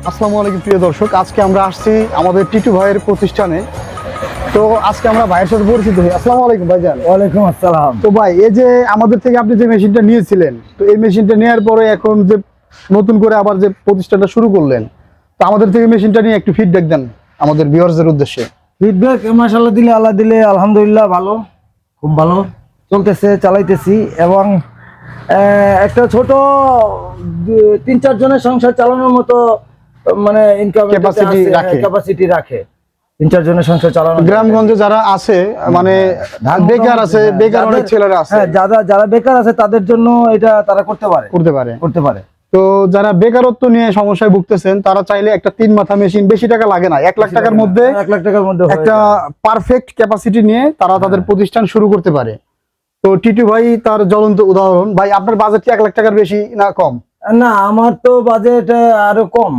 আসসালামু আলাইকুম প্রিয় দর্শক, আজকে আমরা আসছি আমাদের টিটু ভাইয়ের প্রতিষ্ঠানে। তো আজকে আমরা ভাইয়ের সাথে পরিচিত হই। আসসালামু আলাইকুম ভাইজান। ওয়ালাইকুম আসসালাম। তো ভাই, এই যে আমাদের থেকে আপনি যে মেশিনটা নিয়েছিলেন, তো এই মেশিনটা নেওয়ার পরে এখন যে নতুন করে আবার যে প্রতিষ্ঠানটা শুরু করলেন, তো আমাদের থেকে মেশিনটা নিয়ে একটু ফিডব্যাক দেন আমাদের ভিউয়ার্সদের উদ্দেশ্যে। ফিডব্যাক মাশাআল্লাহ দিলে আল্লাহ দিলে আলহামদুলিল্লাহ ভালো, খুব ভালো চলতেছে, চালাইতেছি। এবং একটা ছোট ৩-৪ জনের সংসার চালানোর মতো মানে ইনকাম ক্যাপাসিটি রাখে। 3-4 জনের সংসার চালানো গ্রামগঞ্জে যারা আছে মানে বেকার আছে, বেকার অনেক ছেলেরা আছে, যারা বেকার আছে তাদের জন্য এটা তারা করতে পারে। তো যারা বেকারত্ব নিয়ে সমস্যায় ভুগতেছেন তারা চাইলে একটা 3 মাথা মেশিন, বেশি টাকা লাগে না, 1 লাখ টাকার মধ্যে একটা পারফেক্ট ক্যাপাসিটি নিয়ে তারা তাদের প্রতিষ্ঠান শুরু করতে পারে। তো টিটু ভাই তার জ্বলন্ত উদাহরণ। ভাই, আপনার বাজেট কি 1 লাখ টাকার বেশি না কম? না, আমার তো বাজেট আরো কম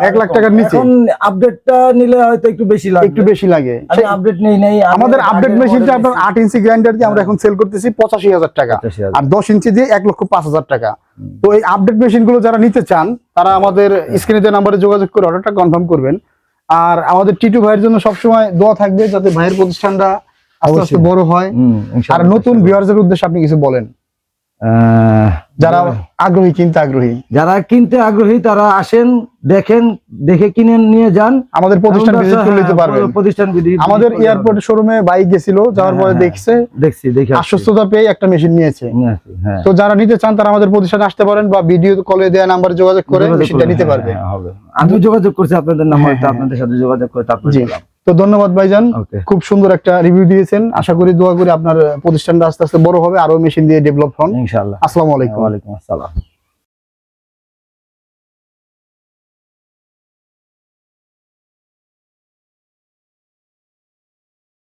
1 লাখ টাকার নিচে। এখন আপডেটটা নিলে হয়তো একটু বেশি লাগে। আমি আপডেট নেই। আমাদের আপডেট মেশিনটা আপনার 8 ইঞ্চি গ্রাইন্ডার দিয়ে আমরা এখন সেল করতেছি 85,000 টাকা, আর 10 ইঞ্চি দিয়ে 1,05,000 টাকা। তো এই আপডেট মেশিন গুলো যারা নিতে চান তারা আমাদের স্ক্রিনে দেওয়া নম্বরে যোগাযোগ করে অর্ডারটা কনফার্ম করবেন। আর আমাদের টিটু ভাইয়ের জন্য সবসময় দোয়া থাকবে যাতে ভাইয়ের প্রতিষ্ঠানটা আস্তে আস্তে বড় হয়। আর নতুন ভিউয়ারদের উদ্দেশ্যে আপনি কিছু বলেন, যারা কিনতে আগ্রহী তারা আসেন, দেখে কিনে নিয়ে যান, আমাদের প্রতিষ্ঠান ভিজিট করে নিতে পারবেন। আমাদের এয়ারপোর্ট শোরুমে বাইক গেছিল, যাওয়ার পরে দেখে আশ্বস্ততা পেয়ে একটা মেশিন নিয়েছে। তো যারা নিতে চান তারা আমাদের প্রতিষ্ঠানে আসতে পারেন বা ভিডিও কলে দেওয়া নাম্বারে যোগাযোগ করে মেশিনটা নিতে পারবে। আমি যোগাযোগ করছি আপনাদের নাম্বারটা, আপনাদের সাথে যোগাযোগ করে তারপর। তো ধন্যবাদ ভাইজান, খুব সুন্দর একটা রিভিউ দিয়েছেন। আশা করি দোয়া করি আপনার প্রতিষ্ঠানটা আস্তে আস্তে বড় হবে, আরো মেশিন দিয়ে ডেভেলপ হন ইনশাআল্লাহ। আসসালামু আলাইকুম। ওয়া আলাইকুম আসসালাম।